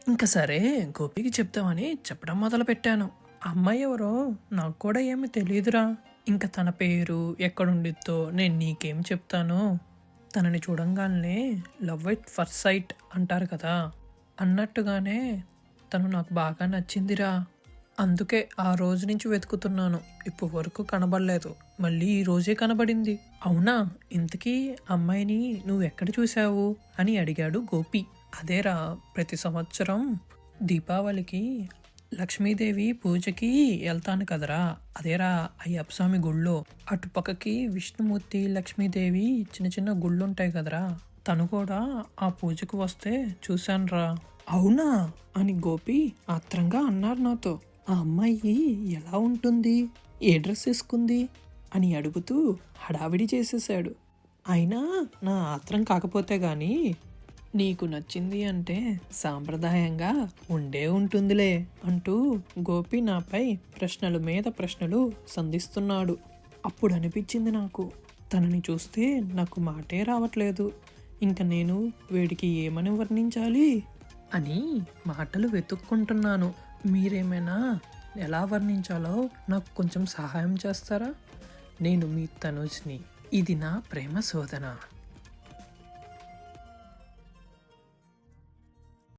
ఇంక సరే గోపికి చెప్తామని చెప్పడం మొదలుపెట్టాను. ఆ అమ్మాయి ఎవరో నాకు కూడా ఏమీ తెలీదురా. ఇంక తన పేరు, ఎక్కడుండిద్దో నేను నీకేం చెప్తాను. తనని చూడంగానే లవ్ ఎట్ ఫస్ట్ సైట్ అంటారు కదా! అన్నట్టుగానే తను నాకు బాగా నచ్చిందిరా. అందుకే ఆ రోజు నుంచి వెతుకుతున్నాను. ఇప్పటి వరకు కనబడలేదు. మళ్ళీ ఈ రోజే కనబడింది. అవునా? ఇంతకీ అమ్మాయిని నువ్వెక్కడ చూసావు? అని అడిగాడు గోపి. అదేరా, ప్రతి సంవత్సరం దీపావళికి లక్ష్మీదేవి పూజకి వెళ్తాను కదరా, అదేరా అయ్యప్ప స్వామి గుళ్ళో. అటుపక్కకి విష్ణుమూర్తి, లక్ష్మీదేవి చిన్న చిన్న గుళ్ళుంటాయి కదరా, తను కూడా ఆ పూజకు వస్తే చూశానురా. అవునా? అని గోపి ఆత్రంగా అన్నారు నాతో. ఆ అమ్మాయి ఎలా ఉంటుంది, ఏ డ్రెస్ వేసుకుంది అని అడుగుతూ హడావిడి చేసేసాడు. అయినా నా ఆత్రం కాకపోతే గాని నీకు నచ్చింది అంటే సాంప్రదాయంగా ఉండే ఉంటుందిలే అంటూ గోపి నాపై ప్రశ్నల మీద ప్రశ్నలు సంధిస్తున్నాడు. అప్పుడు అనిపించింది నాకు, తనని చూస్తే నాకు మాటే రావట్లేదు. ఇంక నేను వీడికి ఏమని వర్ణించాలి అని మాటలు వెతుక్కుంటున్నాను. మీరేమైనా ఎలా వర్ణించాలో నాకు కొంచెం సహాయం చేస్తారా? నేను మీ తనుజ్ని. ఇది నా ప్రేమ శోధన.